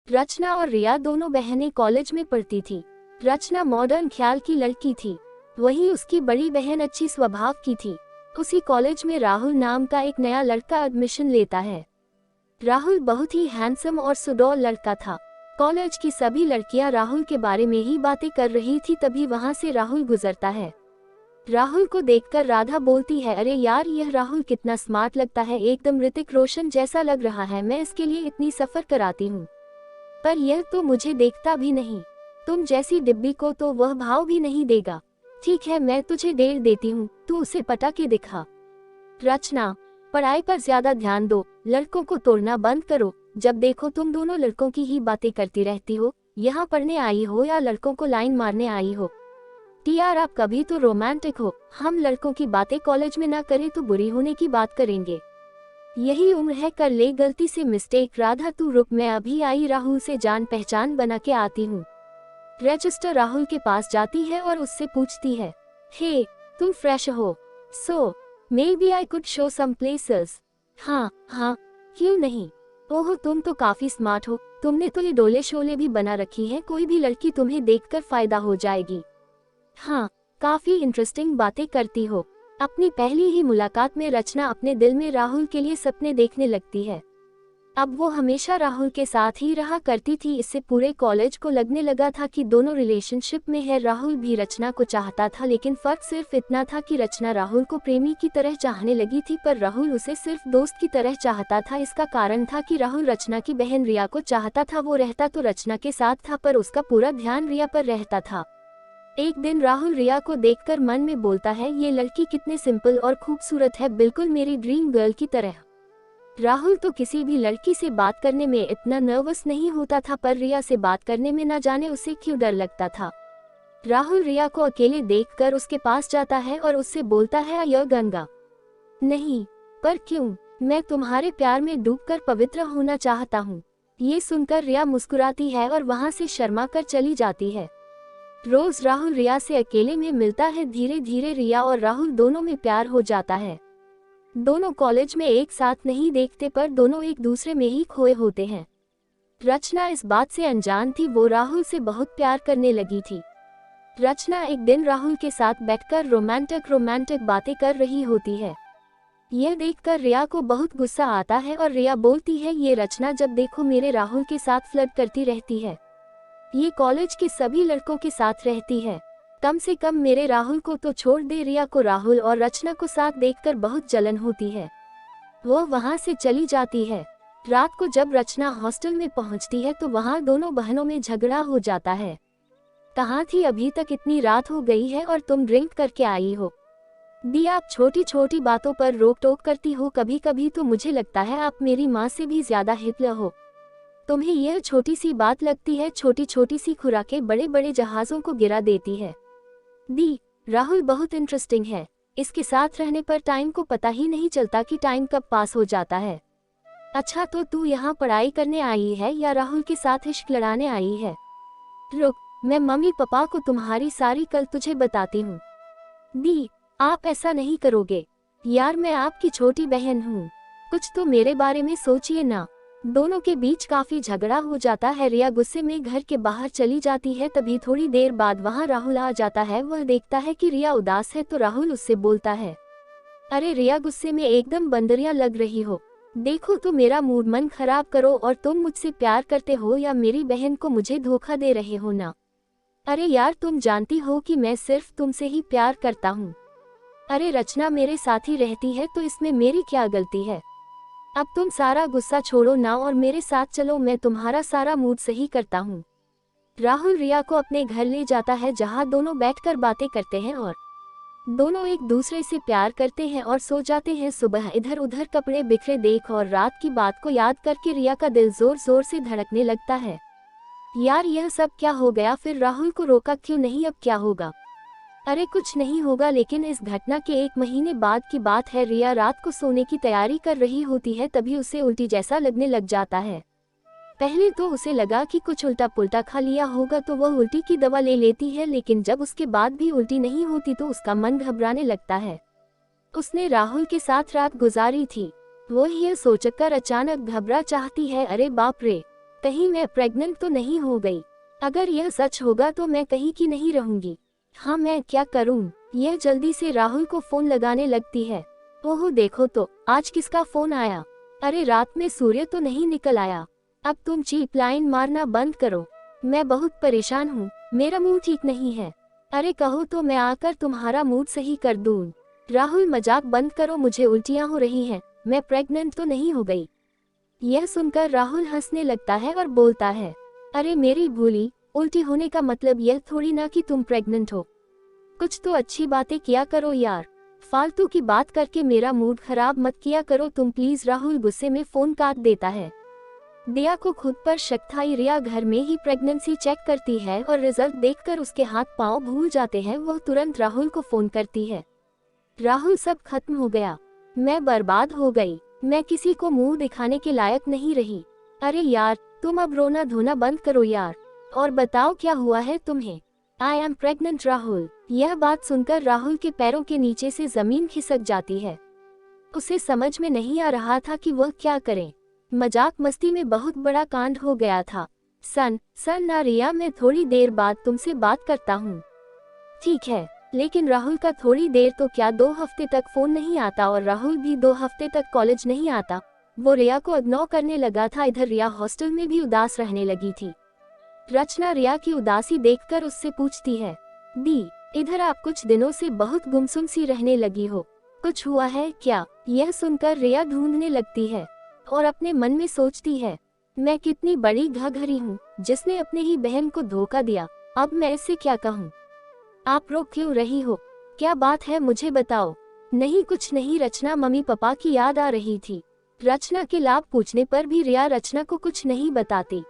रचना और रिया दोनों बहनें कॉलेज में पढ़ती थी। रचना मॉडर्न ख्याल की लड़की थी, वहीं उसकी बड़ी बहन अच्छी स्वभाव की थी। उसी कॉलेज में राहुल नाम का एक नया लड़का एडमिशन लेता है। राहुल बहुत ही हैंडसम और सुडौल लड़का था। कॉलेज की सभी लड़कियां राहुल के बारे में ही बातें कर रही थी, तभी वहां से राहुल गुजरता है। राहुल को देखकर राधा बोलती है, अरे यार, यह राहुल कितना स्मार्ट लगता है, एकदम ऋतिक रोशन जैसा लग रहा है। मैं इसके लिए इतनी सफर कराती हूँ, पर यह तो मुझे देखता भी नहीं। तुम जैसी डिब्बी को तो वह भाव भी नहीं देगा। ठीक है, मैं तुझे डेढ़ देती हूँ, तू उसे पटा के दिखा। रचना, पढ़ाई पर ज्यादा ध्यान दो, लड़कों को तोड़ना बंद करो। जब देखो तुम दोनों लड़कों की ही बातें करती रहती हो। यहाँ पढ़ने आई हो या लड़कों को लाइन मारने आई हो? यार, आप कभी तो रोमांटिक हो। हम लड़कों की बातें कॉलेज में ना करें तो बुरी होने की बात करेंगे। यही उम्र है, कर ले गलती से मिस्टेक। राधा तू रुक, मैं अभी आई राहुल से जान पहचान बना के आती हूँ। रजिस्टर राहुल के पास जाती है और उससे पूछती है, हे, तुम फ्रेश हो? So maybe I could show some places. हाँ हाँ, क्यों नहीं। ओह, तुम तो काफी स्मार्ट हो। तुमने तो ये डोले शोले भी बना रखी है, कोई भी लड़की तुम्हें देखकर फायदा हो जाएगी। हाँ, काफी इंटरेस्टिंग बातें करती हो। अपनी पहली ही मुलाकात में रचना अपने दिल में राहुल के लिए सपने देखने लगती है। अब वो हमेशा राहुल के साथ ही रहा करती थी। इससे पूरे कॉलेज को लगने लगा था कि दोनों रिलेशनशिप में है। राहुल भी रचना को चाहता था, लेकिन फर्क सिर्फ इतना था कि रचना राहुल को प्रेमी की तरह चाहने लगी थी, पर राहुल उसे सिर्फ दोस्त की तरह चाहता था। इसका कारण था कि राहुल रचना की बहन रिया को चाहता था। वो रहता तो रचना के साथ था, पर उसका पूरा ध्यान रिया पर रहता था। एक दिन राहुल रिया को देखकर मन में बोलता है, ये लड़की कितने सिंपल और खूबसूरत है, बिल्कुल मेरी ड्रीम गर्ल की तरह। राहुल तो किसी भी लड़की से बात करने में इतना नर्वस नहीं होता था, पर रिया से बात करने में न जाने उसे क्यों डर लगता था। राहुल रिया को अकेले देखकर उसके पास जाता है और उससे बोलता है, यह गंगा नहीं। पर क्यों? मैं तुम्हारे प्यार में डूबकर पवित्र होना चाहता हूँ। ये सुनकर रिया मुस्कुराती है और वहाँ से शर्मा कर चली जाती है। रोज राहुल रिया से अकेले में मिलता है। धीरे धीरे रिया और राहुल दोनों में प्यार हो जाता है। दोनों कॉलेज में एक साथ नहीं देखते, पर दोनों एक दूसरे में ही खोए होते हैं। रचना इस बात से अनजान थी, वो राहुल से बहुत प्यार करने लगी थी। रचना एक दिन राहुल के साथ बैठकर रोमांटिक बातें कर रही होती है। यह देखकर रिया को बहुत गुस्सा आता है और रिया बोलती है, ये रचना जब देखो मेरे राहुल के साथ फ्लर्ट करती रहती है। ये कॉलेज के सभी लड़कों के साथ रहती है, कम से कम मेरे राहुल को तो छोड़ दे। रिया को राहुल और रचना को साथ देखकर बहुत जलन होती है। वो वहां से चली जाती है। रात को जब रचना हॉस्टल में पहुंचती है तो वहां दोनों बहनों में झगड़ा हो जाता है। कहाँ थी, अभी तक इतनी रात हो गई है और तुम ड्रिंक करके आई हो। दी, आप छोटी छोटी बातों पर रोक टोक करती हो। कभी कभी तो मुझे लगता है आप मेरी माँ से भी ज्यादा हिटलर हो। तुम्हें यह छोटी सी बात लगती है, छोटी छोटी सी खुराकें बड़े बड़े जहाजों को गिरा देती है। दी, राहुल बहुत इंटरेस्टिंग है। इसके साथ रहने पर टाइम को पता ही नहीं चलता कि टाइम कब पास हो जाता है। अच्छा, तो तू यहाँ पढ़ाई करने आई है या राहुल के साथ इश्क लड़ाने आई है? रुक, मैं मम्मी पापा को तुम्हारी सारी कल तुझे बताती हूँ। दी, आप ऐसा नहीं करोगे यार, मैं आपकी छोटी बहन हूँ, कुछ तो मेरे बारे में सोचिए ना। दोनों के बीच काफी झगड़ा हो जाता है। रिया गुस्से में घर के बाहर चली जाती है। तभी थोड़ी देर बाद वहां राहुल आ जाता है। वह देखता है कि रिया उदास है तो राहुल उससे बोलता है, अरे रिया, गुस्से में एकदम बंदरिया लग रही हो। देखो तो मेरा मूड मन खराब करो, और तुम मुझसे प्यार करते हो या मेरी बहन को मुझे धोखा दे रहे हो ना? अरे यार, तुम जानती हो कि मैं सिर्फ तुमसे ही प्यार करता हूँ। अरे रचना मेरे साथ ही रहती है तो इसमें मेरी क्या गलती है? अब तुम सारा गुस्सा छोड़ो ना और मेरे साथ चलो, मैं तुम्हारा सारा मूड सही करता हूँ। राहुल रिया को अपने घर ले जाता है, जहाँ दोनों बैठकर बातें करते हैं और दोनों एक दूसरे से प्यार करते हैं और सो जाते हैं। सुबह इधर उधर कपड़े बिखरे देख और रात की बात को याद करके रिया का दिल जोर जोर से धड़कने लगता है। यार, यह सब क्या हो गया? फिर राहुल को रोका क्यों नहीं? अब क्या होगा? अरे कुछ नहीं होगा, लेकिन इस घटना के 1 महीने बाद की बात है। रिया रात को सोने की तैयारी कर रही होती है, तभी उसे उल्टी जैसा लगने लग जाता है। पहले तो उसे लगा कि कुछ उल्टा पुल्टा खा लिया होगा तो वह उल्टी की दवा ले लेती है, लेकिन जब उसके बाद भी उल्टी नहीं होती तो उसका मन घबराने लगता है। उसने राहुल के साथ रात गुजारी थी, वो यह सोचकर अचानक घबरा जाती है, अरे बाप रे, कहीं मैं प्रेग्नेंट तो नहीं हो गई। अगर यह सच होगा तो मैं कहीं की नहीं रहूंगी। हाँ, मैं क्या करूं? यह जल्दी से राहुल को फोन लगाने लगती है। ओह देखो तो, आज किसका फोन आया? अरे रात में सूर्य तो नहीं निकल आया। अब तुम चीप लाइन मारना बंद करो। मैं बहुत परेशान हूँ, मेरा मूड ठीक नहीं है। अरे कहो तो मैं आकर तुम्हारा मूड सही कर दूं। राहुल मजाक बंद करो, मुझे उल्टियाँ हो रही हैं, मैं प्रेग्नेंट तो नहीं हो गई। यह सुनकर राहुल हंसने लगता है और बोलता है, अरे मेरी भूली, उल्टी होने का मतलब यह थोड़ी ना कि तुम प्रेग्नेंट हो। कुछ तो अच्छी बातें किया करो यार, फालतू की बात करके मेरा मूड खराब मत किया करो तुम प्लीज। राहुल गुस्से में फोन काट देता है। दिया को खुद पर शक था। रिया घर में ही प्रेगनेंसी चेक करती है और रिजल्ट देखकर उसके हाथ पांव भूल जाते हैं। वह तुरंत राहुल को फोन करती है। राहुल, सब खत्म हो गया, मैं बर्बाद हो गई, मैं किसी को मुंह दिखाने के लायक नहीं रही। अरे यार, तुम अब रोना धोना बंद करो यार, और बताओ क्या हुआ है तुम्हें? I am pregnant Rahul. यह बात सुनकर राहुल के पैरों के नीचे से जमीन खिसक जाती है। उसे समझ में नहीं आ रहा था कि वह क्या करे। मजाक मस्ती में बहुत बड़ा कांड हो गया था। सन ना रिया, मैं थोड़ी देर बाद तुमसे बात करता हूँ। ठीक है, लेकिन राहुल का थोड़ी देर तो क्या, 2 हफ्ते तक फोन नहीं आता और राहुल भी 2 हफ्ते तक कॉलेज नहीं आता। वो रिया को इग्नोर करने लगा था। इधर रिया हॉस्टल में भी उदास रहने लगी थी। रचना रिया की उदासी देखकर उससे पूछती है, दी, इधर आप कुछ दिनों से बहुत गुमसुम सी रहने लगी हो, कुछ हुआ है क्या? यह सुनकर रिया ढूंढने लगती है और अपने मन में सोचती है, मैं कितनी बड़ी घाघरी हूँ जिसने अपने ही बहन को धोखा दिया। अब मैं इससे क्या कहूँ? आप रो क्यों रही हो? क्या बात है, मुझे बताओ। नहीं कुछ नहीं रचना, मम्मी पापा की याद आ रही थी। रचना के लाभ पूछने पर भी रिया रचना को कुछ नहीं बताती।